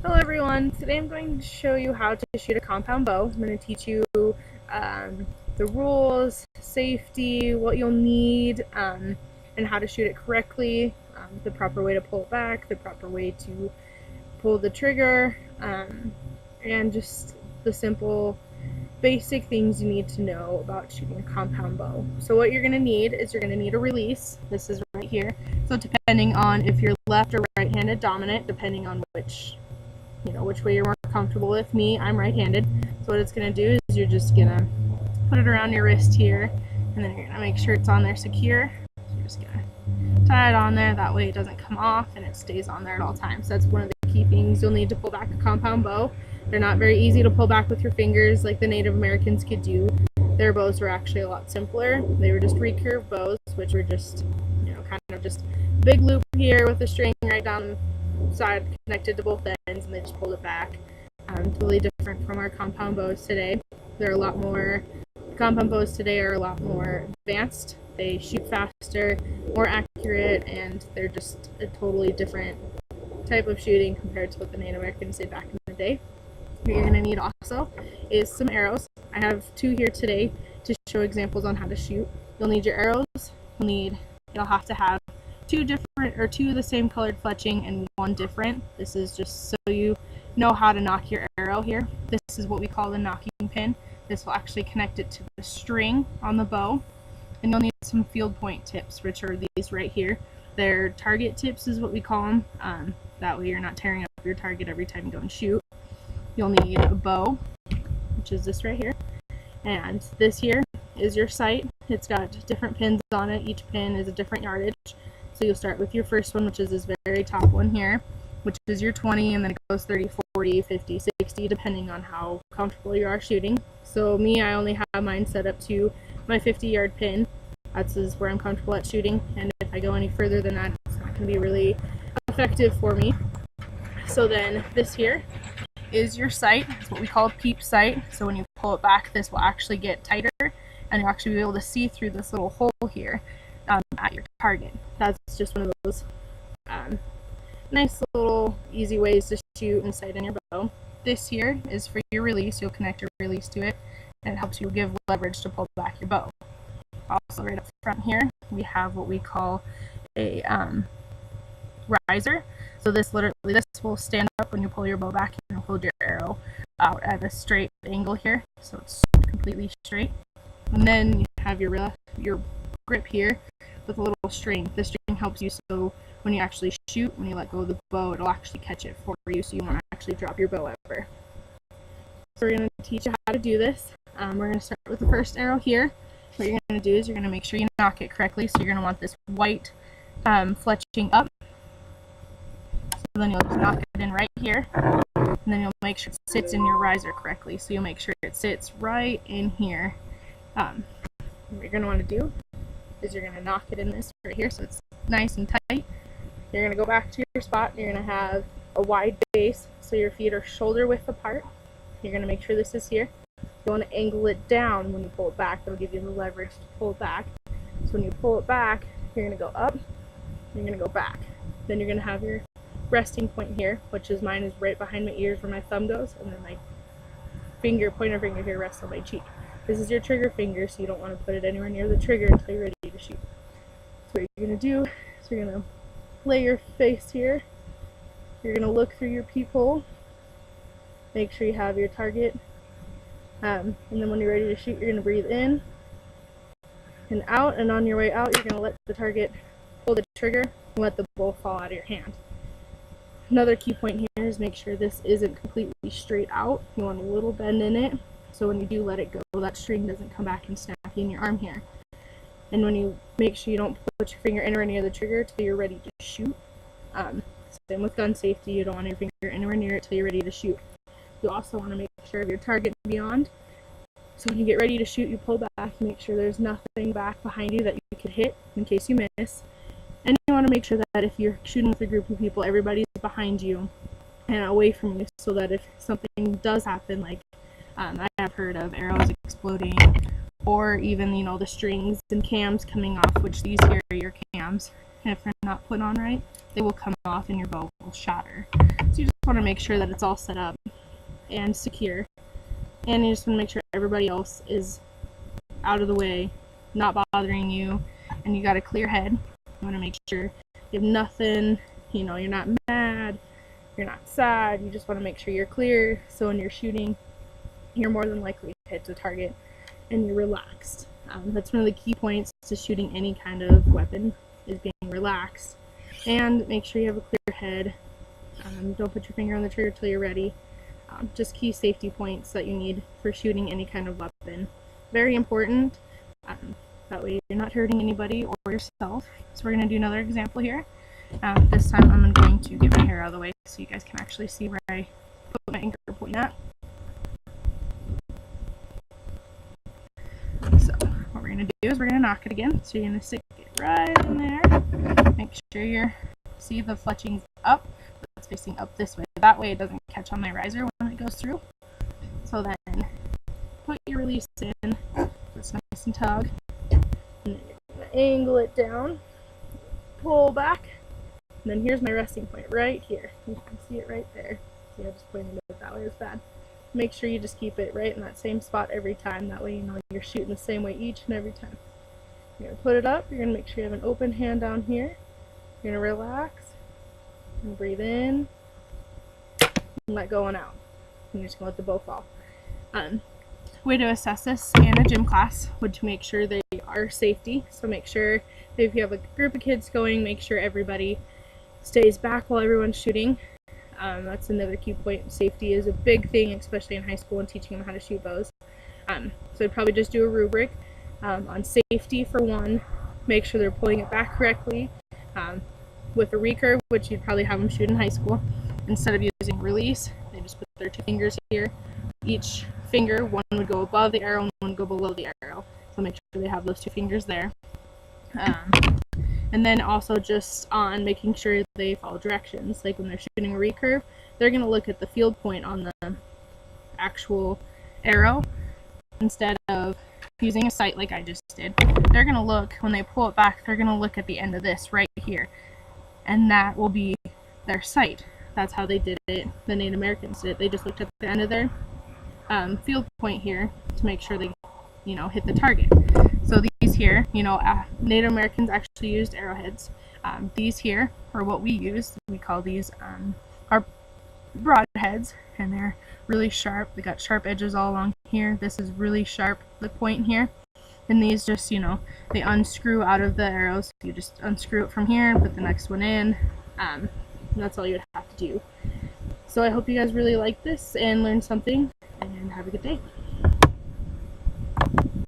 Hello everyone, today I'm going to show you how to shoot a compound bow. I'm going to teach you the rules, safety, what you'll need, and how to shoot it correctly, the proper way to pull it back, the proper way to pull the trigger, and just the simple basic things you need to know about shooting a compound bow. So what you're going to need is you're going to need a release. This is right here. So depending on if you're left or right-handed dominant, depending on which way you're more comfortable with. Me, I'm right-handed. So what it's going to do is you're just going to put it around your wrist here, and then you're going to make sure it's on there secure. So you're just going to tie it on there, that way it doesn't come off and it stays on there at all times. That's one of the key things you'll need to pull back a compound bow. They're not very easy to pull back with your fingers like the Native Americans could do. Their bows were actually a lot simpler. They were just recurve bows, which were just, kind of just a big loop here with a string right down the side connected to both ends, and they just pulled it back. Totally different from our compound bows today. Compound bows today are a lot more advanced. They shoot faster, more accurate, and they're just a totally different type of shooting compared to what the Native Americans did back in the day. What you're going to need also is some arrows. I have two here today to show examples on how to shoot. You'll need your arrows. You'll have to have two of the same colored fletching and one different. This is just so you know how to nock your arrow here. This is what we call the nocking pin. This will actually connect it to the string on the bow. And you'll need some field point tips, which are these right here. They're target tips is what we call them. That way you're not tearing up your target every time you go and shoot. You'll need a bow, which is this right here. And this here is your sight. It's got different pins on it. Each pin is a different yardage. So you'll start with your first one, which is this very top one here, which is your 20, and then it goes 30, 40, 50, 60, depending on how comfortable you are shooting. So me, I only have mine set up to my 50-yard pin. That's where I'm comfortable at shooting, and if I go any further than that, it's not going to be really effective for me. So then this here is your sight. It's what we call a peep sight. So when you pull it back, this will actually get tighter, and you'll actually be able to see through this little hole here at your target. That's just one of those nice little easy ways to shoot and sight in your bow. This here is for your release. You'll connect your release to it, and it helps you give leverage to pull back your bow. Also right up front here we have what we call a riser. So this will stand up when you pull your bow back and hold your arrow out at a straight angle here, so it's completely straight. And then you have your grip here with a little string. This string helps you so when you actually shoot, when you let go of the bow, it'll actually catch it for you, so you won't actually drop your bow ever. So we're going to teach you how to do this. We're going to start with the first arrow here. What you're going to do is you're going to make sure you nock it correctly. So you're going to want this white fletching up. So then you'll just knock it in right here, and then you'll make sure it sits in your riser correctly. So you'll make sure it sits right in here. What you're going to want to do is you're going to knock it in this right here so it's nice and tight. You're going to go back to your spot. You're going to have a wide base so your feet are shoulder width apart. You're going to make sure this is here. You want to angle it down when you pull it back. That'll give you the leverage to pull it back. So when you pull it back, you're going to go up, you're going to go back. Then you're going to have your resting point here, which is mine is right behind my ears where my thumb goes, and then my pointer finger here rests on my cheek. This is your trigger finger, so you don't want to put it anywhere near the trigger until you're ready to shoot. So what you're going to do is you're going to lay your face here. You're going to look through your peephole. Make sure you have your target. And then when you're ready to shoot, you're going to breathe in and out, and on your way out, you're going to let the target pull the trigger and let the bow fall out of your hand. Another key point here is make sure this isn't completely straight out. You want a little bend in it, so when you do let it go, that string doesn't come back and snap you in your arm here. And when you make sure you don't put your finger anywhere near the trigger until you're ready to shoot. Same with gun safety, you don't want your finger anywhere near it until you're ready to shoot. You also want to make sure of your target beyond. So when you get ready to shoot, you pull back, you make sure there's nothing back behind you that you could hit in case you miss. And you want to make sure that if you're shooting with a group of people, everybody's behind you and away from you, so that if something does happen, like I have heard of arrows exploding, or even the strings and cams coming off, which these here are your cams. if they're not put on right, they will come off and your bow will shatter. So you just want to make sure that it's all set up and secure, and you just want to make sure everybody else is out of the way, not bothering you, and you got a clear head. You want to make sure you have nothing, you know, you're not mad, you're not sad, you just want to make sure you're clear, so when you're shooting, you're more than likely to hit the target and you're relaxed. That's one of the key points to shooting any kind of weapon, is being relaxed. And make sure you have a clear head. Don't put your finger on the trigger till you're ready. Just key safety points that you need for shooting any kind of weapon. Very important. That way you're not hurting anybody or yourself. So we're going to do another example here. This time I'm going to get my hair out of the way so you guys can actually see where I put my anchor point at. So what we're going to do is we're going to knock it again. So you're going to stick it right in there. Make sure you see the fletching's up. It's facing up this way. That way it doesn't catch on my riser when it goes through. So then put your release in. It's nice and tug. And then you're going to angle it down. Pull back. And then here's my resting point right here. You can see it right there. See, I just pointed it that way. It's bad. Make sure you just keep it right in that same spot every time. That way you know you're shooting the same way each and every time. You're going to put it up. You're going to make sure you have an open hand down here. You're going to relax. And breathe in. And let go and out. And you're just going to let the bow fall. Way to assess this in a gym class would to make sure they are safety. So make sure if you have a group of kids going, make sure everybody stays back while everyone's shooting. That's another key point. Safety is a big thing, especially in high school and teaching them how to shoot bows. So I'd probably just do a rubric on safety for one. Make sure they're pulling it back correctly. With a recurve, which you'd probably have them shoot in high school, instead of using release, they just put their two fingers here. Each finger, one would go above the arrow and one would go below the arrow. So make sure they have those two fingers there. And then also just on making sure they follow directions. Like when they're shooting a recurve, they're going to look at the field point on the actual arrow instead of using a sight like I just did. They're going to look, when they pull it back, they're going to look at the end of this right here. And that will be their sight. That's how they did it. The Native Americans did it. They just looked at the end of their field point here to make sure they, you know, hit the target. So these here, you know, Native Americans actually used arrowheads. These here are what we use. We call these our broadheads, and they're really sharp. They got sharp edges all along here. This is really sharp, the point here. And these just, you know, they unscrew out of the arrows. You just unscrew it from here and put the next one in. That's all you would have to do. So I hope you guys really like this and learned something, and have a good day.